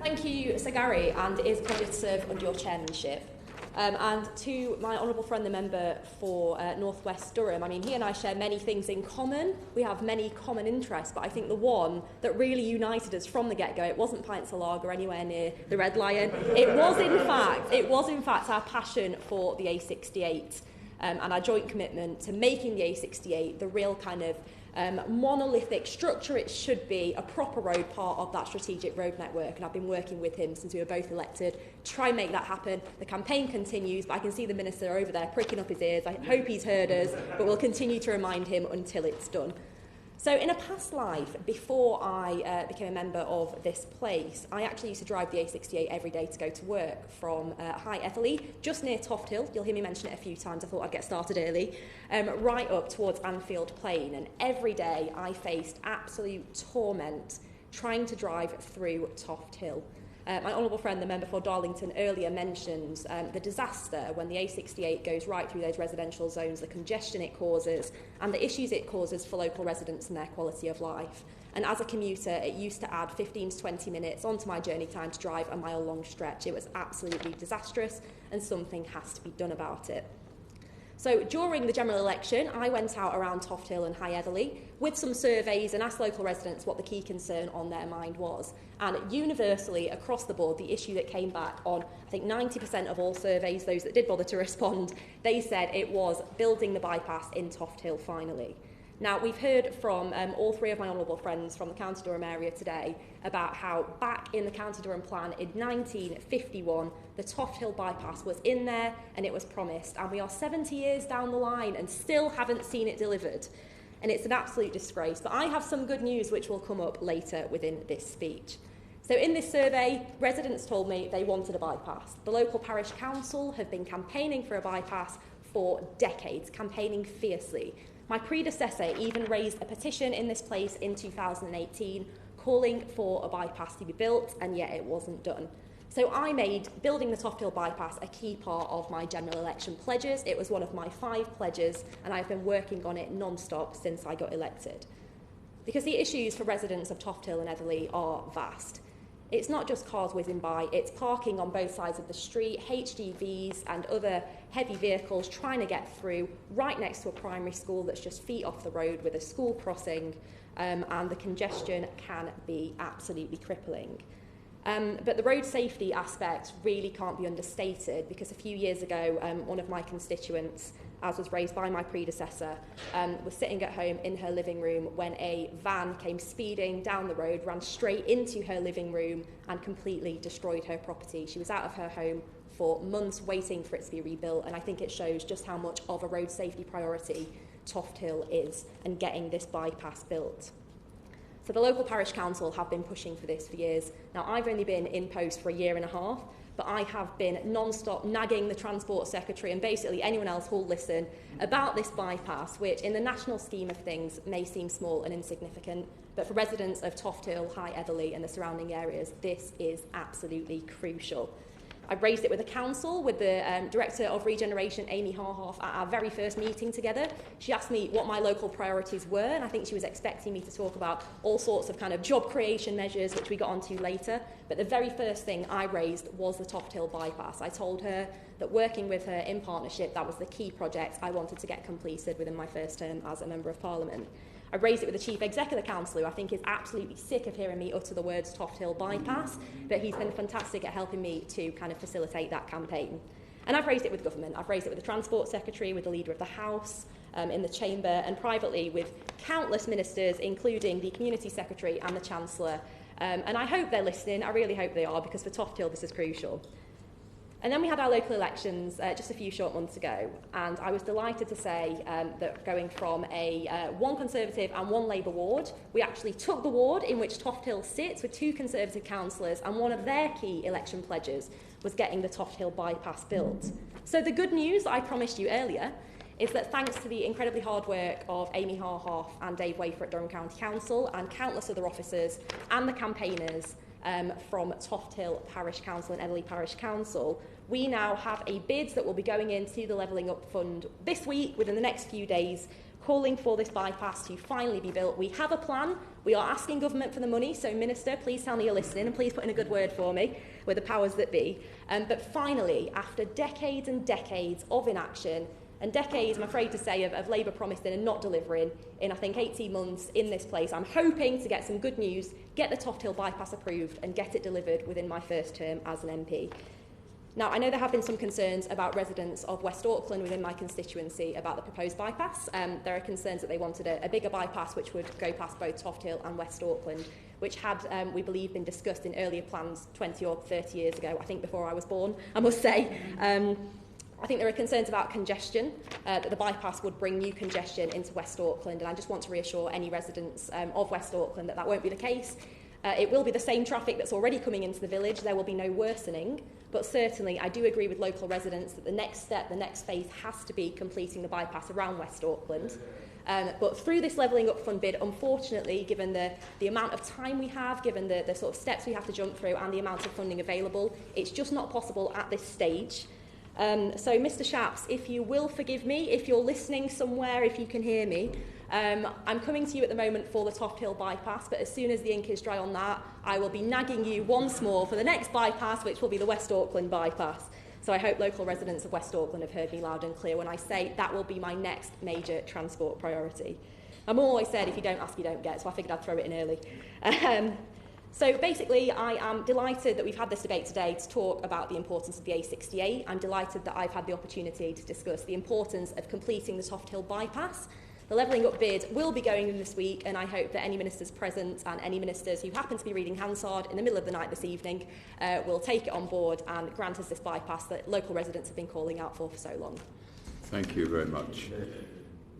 Thank you, Sir Gary, and it is a pleasure to serve under your chairmanship. And to my honourable friend, the member for North West Durham, I mean, he and I share many things in common. We have many common interests, but I think the one that really united us from the get-go, it wasn't pints of lager anywhere near the Red Lion. It was in fact our passion for the A68 and our joint commitment to making the A68 the real kind of monolithic structure it should be, a proper road, part of that strategic road network. And I've been working with him since we were both elected to try and make that happen. The campaign continues, but I can see the minister over there pricking up his ears. I hope he's heard us, but we'll continue to remind him until it's done. So in a past life, before I became a member of this place, I actually used to drive the A68 every day to go to work from High Etherley, just near Toft Hill. You'll hear me mention it a few times. I thought I'd get started early. Right up towards Anfield Plain. And every day I faced absolute torment trying to drive through Toft Hill. My honourable friend, the member for Darlington, earlier mentioned the disaster when the A68 goes right through those residential zones, the congestion it causes, and the issues it causes for local residents and their quality of life. And as a commuter, it used to add 15 to 20 minutes onto my journey time to drive a mile-long stretch. It was absolutely disastrous, and something has to be done about it. So during the general election, I went out around Toft Hill and High Etherley with some surveys and asked local residents what the key concern on their mind was. And universally, across the board, the issue that came back on, I think 90% of all surveys, those that did bother to respond, they said it was building the bypass in Toft Hill finally. Now, we've heard from all three of my honourable friends from the County Durham area today about how back in the County Durham plan in 1951, the Toft Hill bypass was in there and it was promised. And we are 70 years down the line and still haven't seen it delivered. And it's an absolute disgrace. But I have some good news which will come up later within this speech. So in this survey, residents told me they wanted a bypass. The local parish council have been campaigning for a bypass for decades, campaigning fiercely. My predecessor even raised a petition in this place in 2018 calling for a bypass to be built, and yet it wasn't done. So I made building the Toft Hill bypass a key part of my general election pledges. It was one of my 5 pledges, and I've been working on it non-stop since I got elected. Because the issues for residents of Toft Hill and Etherley are vast. It's not just cars whizzing by, it's parking on both sides of the street, HGVs and other heavy vehicles trying to get through right next to a primary school that's just feet off the road with a school crossing, and the congestion can be absolutely crippling. But the road safety aspect really can't be understated, because a few years ago, one of my constituents, as was raised by my predecessor, was sitting at home in her living room when a van came speeding down the road, ran straight into her living room and completely destroyed her property. She was out of her home for months waiting for it to be rebuilt, and I think it shows just how much of a road safety priority Toft Hill is and getting this bypass built. So the local parish council have been pushing for this for years. Now, I've only been in post for a year and a half, but I have been non-stop nagging the Transport Secretary and basically anyone else who'll listen about this bypass, which in the national scheme of things may seem small and insignificant, but for residents of Toft Hill, High Etherley and the surrounding areas, this is absolutely crucial. I raised it with the council, with the Director of Regeneration, Amy Harhoff, at our very first meeting together. She asked me what my local priorities were, and I think she was expecting me to talk about all sorts of kind of job creation measures, which we got onto later. But the very first thing I raised was the Toft Hill bypass. I told her that working with her in partnership, that was the key project I wanted to get completed within my first term as a Member of Parliament. I raised it with the Chief Executive Council, who I think is absolutely sick of hearing me utter the words Toft Hill bypass, but he's been fantastic at helping me to kind of facilitate that campaign. And I've raised it with government. I've raised it with the Transport Secretary, with the Leader of the House, in the Chamber, and privately with countless ministers, including the Community Secretary and the Chancellor. And I hope they're listening. I really hope they are, because for Toft Hill this is crucial. And then we had our local elections just a few short months ago, and I was delighted to say that going from a one Conservative and one Labour ward, we actually took the ward in which Toft Hill sits with 2 Conservative councillors, and one of their key election pledges was getting the Toft Hill bypass built. So the good news that I promised you earlier is that thanks to the incredibly hard work of Amy Harhoff and Dave Wafer at Durham County Council and countless other officers and the campaigners from Toft Hill Parish Council and Etherley Parish Council, we now have a bid that will be going into the Levelling Up Fund this week, within the next few days, calling for this bypass to finally be built. We have a plan. We are asking government for the money, so Minister, please tell me you're listening and please put in a good word for me with the powers that be. But finally, after decades and decades of inaction, and decades, I'm afraid to say, of Labour promising and not delivering, in I think 18 months in this place, I'm hoping to get some good news, get the Toft Hill bypass approved and get it delivered within my first term as an MP. Now, I know there have been some concerns about residents of West Auckland within my constituency about the proposed bypass. There are concerns that they wanted a bigger bypass which would go past both Toft Hill and West Auckland, which had, we believe, been discussed in earlier plans 20 or 30 years ago, I think before I was born, I must say. I think there are concerns about congestion, that the bypass would bring new congestion into West Auckland, and I just want to reassure any residents of West Auckland that that won't be the case. It will be the same traffic that's already coming into the village. There will be no worsening, but certainly I do agree with local residents that the next step, the next phase has to be completing the bypass around West Auckland. But through this levelling up fund bid, unfortunately, given the amount of time we have, given the sort of steps we have to jump through and the amount of funding available, it's just not possible at this stage. So, Mr Shapps, if you will forgive me, if you're listening somewhere, if you can hear me, I'm coming to you at the moment for the Toft Hill bypass, but as soon as the ink is dry on that, I will be nagging you once more for the next bypass, which will be the West Auckland bypass. So I hope local residents of West Auckland have heard me loud and clear when I say that will be my next major transport priority. I'm always said, if you don't ask, you don't get, so I figured I'd throw it in early. So basically, I am delighted that we've had this debate today to talk about the importance of the A68. I'm delighted that I've had the opportunity to discuss the importance of completing the Toft Hill bypass. The levelling up bid will be going in this week, and I hope that any ministers present and any ministers who happen to be reading Hansard in the middle of the night this evening will take it on board and grant us this bypass that local residents have been calling out for so long. Thank you very much.